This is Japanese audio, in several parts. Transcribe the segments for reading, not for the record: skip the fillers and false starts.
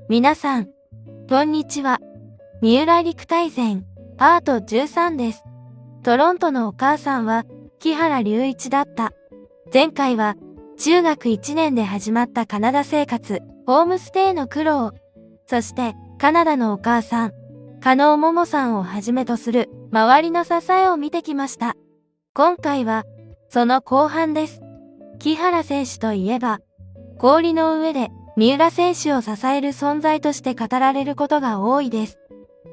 皆さん、こんにちは。三浦陸大全、パート13です。トロントのお母さんは、木原隆一だった。前回は、中学1年で始まったカナダ生活、ホームステイの苦労、そして、カナダのお母さん、加納桃さんをはじめとする、周りの支えを見てきました。今回は、その後半です。木原選手といえば、氷の上で、三浦選手を支える存在として語られることが多いです。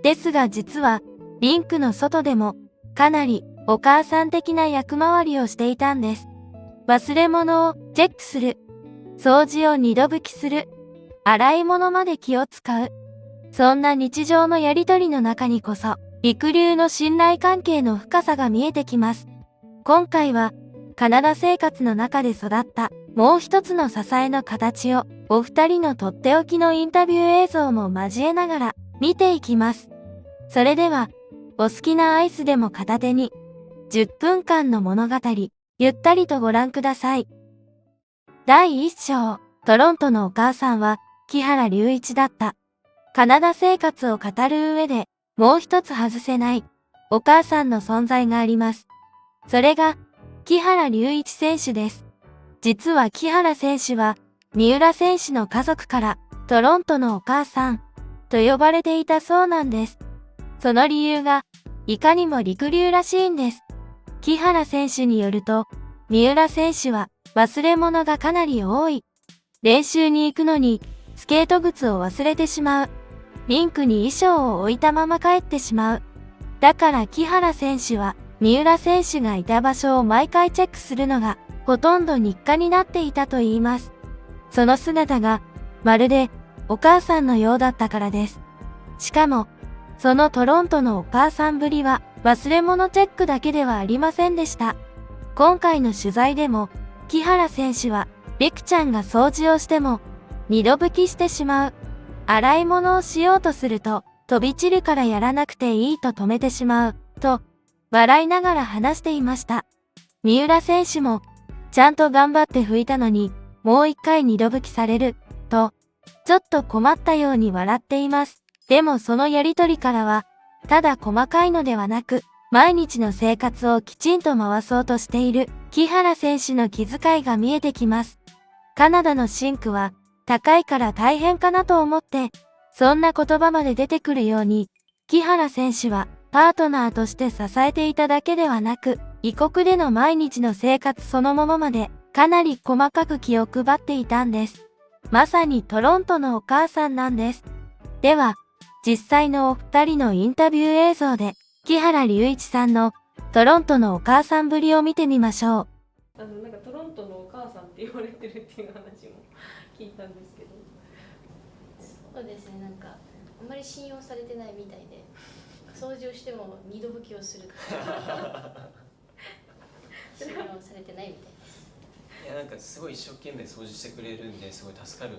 ですが実は、リンクの外でも、かなりお母さん的な役回りをしていたんです。忘れ物をチェックする。掃除を二度拭きする。洗い物まで気を使う。そんな日常のやりとりの中にこそ、陸流の信頼関係の深さが見えてきます。今回は、カナダ生活の中で育ったもう一つの支えの形をお二人のとっておきのインタビュー映像も交えながら見ていきます。それではお好きなアイスでも片手に10分間の物語ゆったりとご覧ください。第1章、トロントのお母さんは木原隆一だった。カナダ生活を語る上でもう一つ外せないお母さんの存在があります。それが木原隆一選手です。実は木原選手は、三浦選手の家族から、トロントのお母さん、と呼ばれていたそうなんです。その理由が、いかにも陸流らしいんです。木原選手によると、三浦選手は、忘れ物がかなり多い。練習に行くのに、スケート靴を忘れてしまう。リンクに衣装を置いたまま帰ってしまう。だから木原選手は、三浦選手がいた場所を毎回チェックするのがほとんど日課になっていたといいます。その姿がまるでお母さんのようだったからです。しかも、そのトロントのお母さんぶりは忘れ物チェックだけではありませんでした。今回の取材でも、木原選手はリクちゃんが掃除をしても二度拭きしてしまう。洗い物をしようとすると飛び散るからやらなくていいと止めてしまう、と笑いながら話していました。三浦選手も、ちゃんと頑張って拭いたのに、もう一回二度拭きされる、と、ちょっと困ったように笑っています。でもそのやりとりからは、ただ細かいのではなく、毎日の生活をきちんと回そうとしている、木原選手の気遣いが見えてきます。カナダのシンクは、高いから大変かなと思って、そんな言葉まで出てくるように、木原選手は、パートナーとして支えていただけではなく、異国での毎日の生活そのものまで、かなり細かく気を配っていたんです。まさにトロントのお母さんなんです。では、実際のお二人のインタビュー映像で、木原隆一さんのトロントのお母さんぶりを見てみましょう。なんかトロントのお母さんって言われてるっていう話も聞いたんですけど。そうですね、なんかあんまり信用されてないみたいで、掃除をしても二度拭きをする信用されてないみたいです。いや、なんかすごい一生懸命掃除してくれるんですごい助かる。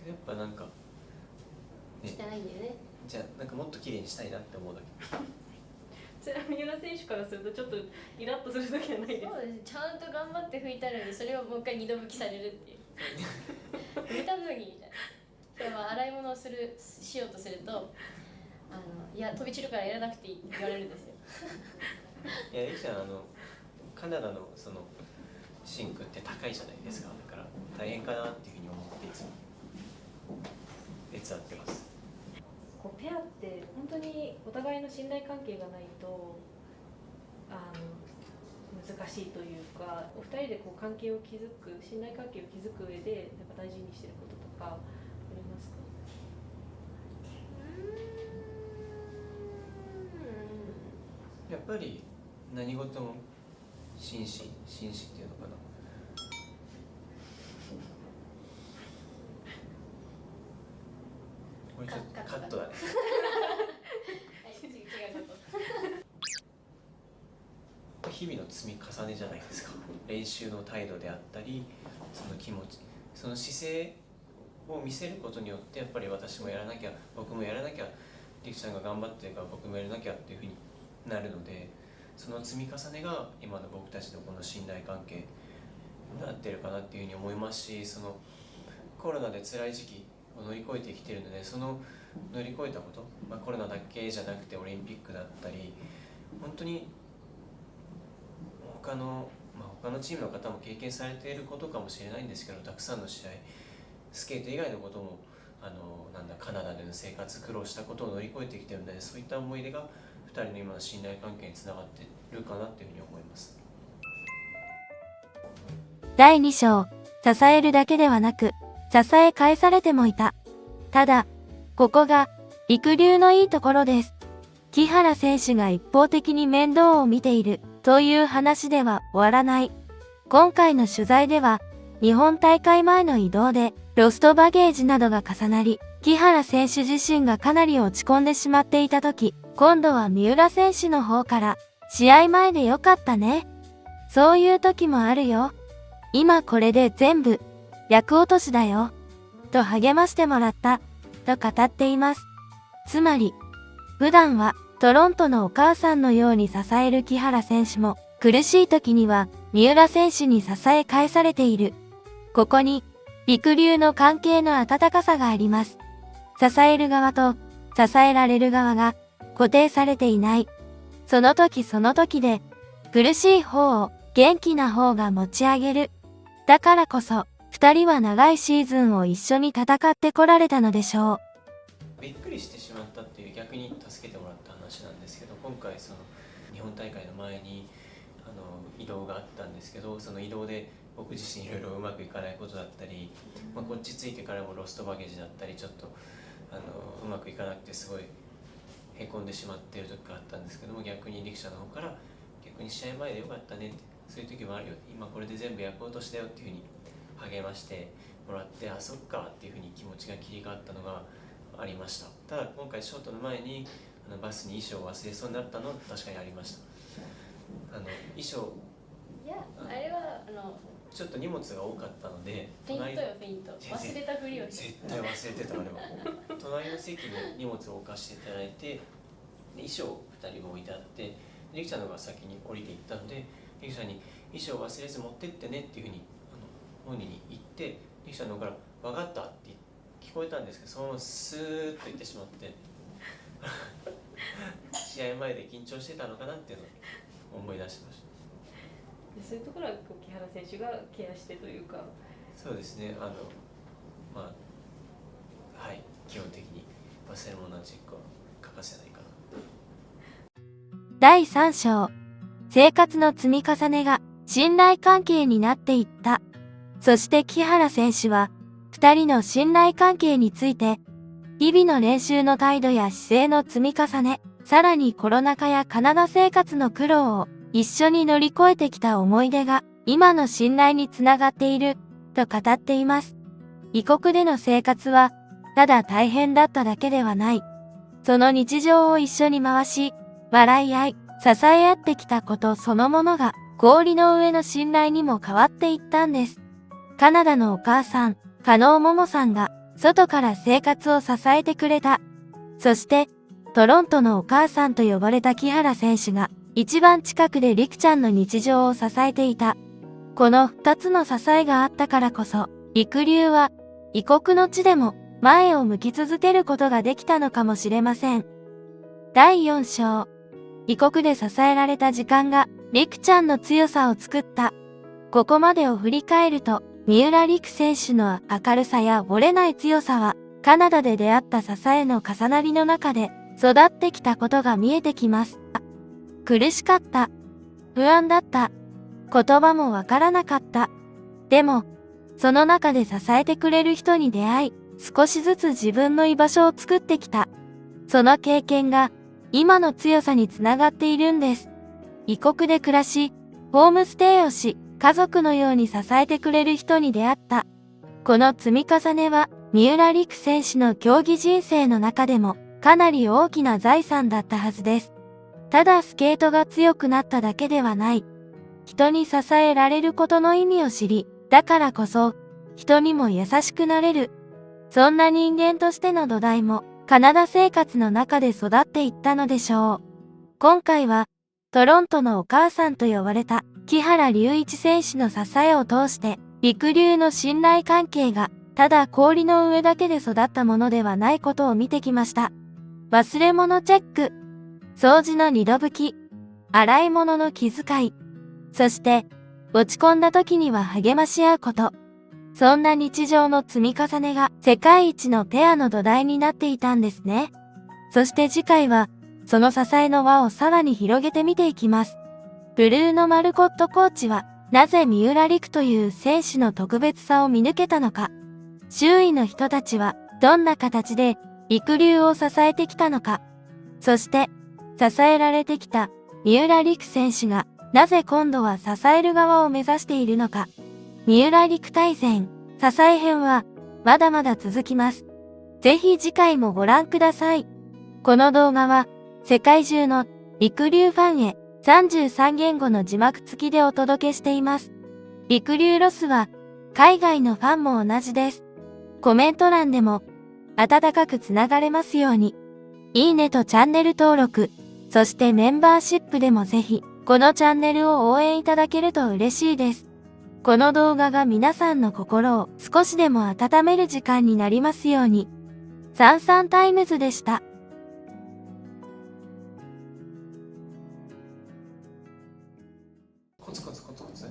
やっぱなんか、ね、汚いんだよね。じゃあなんかもっと綺麗にしたいなって思うだけ。それは三浦選手からするとちょっとイラッとする時はないですか？そうです、ちゃんと頑張って拭いたのにそれをもう一回二度拭きされるっていう見た時にじゃあ洗い物をしようとするといや飛び散るからやらなくていいって言われるんですよ。いや、ゆきちゃんカナダのそのシンクって高いじゃないですか。だから大変かなっていうふうに思っていつも手伝ってます。こうペアって本当にお互いの信頼関係がないと難しいというか、お二人でこう関係を築く、信頼関係を築く上でなんか大事にしてることとかありますか？やっぱり何事も紳士っていうのかな。これちょっとカットだね。日々の積み重ねじゃないですか。練習の態度であったり、その気持ち、その姿勢を見せることによってやっぱり私もやらなきゃ、僕もやらなきゃ、りくちゃんが頑張ってるから僕もやらなきゃっていうふうになるので、その積み重ねが今の僕たちのこの信頼関係になってるかなっていうふうに思いますし、そのコロナで辛い時期を乗り越えてきているので、その乗り越えたこと、コロナだけじゃなくてオリンピックだったり、本当に他のチームの方も経験されていることかもしれないんですけど、たくさんの試合、スケート以外のこともカナダでの生活、苦労したことを乗り越えてきているので、そういった思い出が2人の今の信頼関係につながっているかなというふうに思います。第2章、支えるだけではなく、支え返されてもいた。ただ、ここが、陸流のいいところです。木原選手が一方的に面倒を見ている、という話では終わらない。今回の取材では、日本大会前の移動で、ロストバゲージなどが重なり、木原選手自身がかなり落ち込んでしまっていた時、今度は三浦選手の方から、試合前でよかったね。そういう時もあるよ。今これで全部、役落としだよ。と励ましてもらった、と語っています。つまり、普段はトロントのお母さんのように支える木原選手も、苦しい時には三浦選手に支え返されている。ここに、陸流の関係の温かさがあります。支える側と支えられる側が固定されていない。その時その時で苦しい方を元気な方が持ち上げる。だからこそ二人は長いシーズンを一緒に戦ってこられたのでしょう。びっくりしてしまったっていう、逆に助けてもらった話なんですけど、今回その日本大会の前に移動があったんですけど、その移動で僕自身いろいろうまくいかないことだったり、こっち着いてからもロストバゲージだったり、ちょっとうまくいかなくてすごいへこんでしまっている時があったんですけども、逆に力者の方から逆に試合前でよかったねって、そういう時もあるよ、今これで全部役落としだよっていうふうに励ましてもらって、あ、そっかっていうふうに気持ちが切り替わったのがありました。ただ今回ショートの前にバスに衣装を忘れそうになったのは確かにありました。衣装、いや、あれはちょっと荷物が多かったので、フェイントよ、フェイント。忘れたふりをして。絶対忘れてた、あれは。隣の席に荷物を置かせていただいて、衣装2人が置いてあって、りくちゃんの方が先に降りていったので、りくちゃんに衣装忘れず持ってってねっていうふうに本人に言って、りくちゃんの方から分かったって聞こえたんですけど、そのままスーッと言ってしまって試合前で緊張してたのかなっていうのを思い出しました。そういうところは木原選手がケアしてというか。そうですね、はい、基本的に忘れ物のチェックは欠かせないかな。第3章、生活の積み重ねが信頼関係になっていった。そして木原選手は、二人の信頼関係について、日々の練習の態度や姿勢の積み重ね、さらにコロナ禍やカナダ生活の苦労を一緒に乗り越えてきた思い出が、今の信頼につながっている、と語っています。異国での生活は、ただ大変だっただけではない。その日常を一緒に回し、笑い合い、支え合ってきたことそのものが、氷の上の信頼にも変わっていったんです。カナダのお母さん、加納桃さんが、外から生活を支えてくれた。そして、トロントのお母さんと呼ばれた木原選手が、一番近くでりくちゃんの日常を支えていた。この二つの支えがあったからこそ、陸流は、異国の地でも、前を向き続けることができたのかもしれません。第4章。異国で支えられた時間が、りくちゃんの強さを作った。ここまでを振り返ると、三浦璃来選手の明るさや折れない強さは、カナダで出会った支えの重なりの中で、育ってきたことが見えてきます。苦しかった。不安だった。言葉もわからなかった。でも、その中で支えてくれる人に出会い、少しずつ自分の居場所を作ってきた。その経験が、今の強さにつながっているんです。異国で暮らし、ホームステイをし、家族のように支えてくれる人に出会った。この積み重ねは、三浦璃来選手の競技人生の中でも、かなり大きな財産だったはずです。ただスケートが強くなっただけではない。人に支えられることの意味を知り、だからこそ、人にも優しくなれる。そんな人間としての土台も、カナダ生活の中で育っていったのでしょう。今回は、トロントのお母さんと呼ばれた木原龍一選手の支えを通して、陸流の信頼関係がただ氷の上だけで育ったものではないことを見てきました。忘れ物チェック、掃除の二度拭き、洗い物の気遣い、そして落ち込んだ時には励まし合うこと。そんな日常の積み重ねが世界一のペアの土台になっていたんですね。そして次回はその支えの輪をさらに広げて見ていきます。ブルーノ・マルコットコーチはなぜ三浦璃来という選手の特別さを見抜けたのか。周囲の人たちはどんな形で陸流を支えてきたのか。そして支えられてきた三浦璃来選手がなぜ今度は支える側を目指しているのか。三浦璃来大全支え編はまだまだ続きます。ぜひ次回もご覧ください。この動画は世界中の陸流ファンへ33言語の字幕付きでお届けしています。陸流ロスは海外のファンも同じです。コメント欄でも温かくつながれますように。いいねとチャンネル登録、そしてメンバーシップでもぜひこのチャンネルを応援いただけると嬉しいです。この動画が皆さんの心を少しでも温める時間になりますように。サンサンタイムズでした。コツコツコツコツ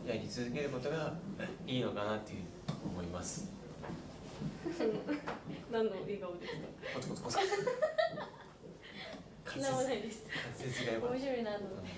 やり続けることがいいのかなっていう思います。何の笑顔ですか？コツコツコツ。なんもないです。滑舌が良かった。面白いなと思って。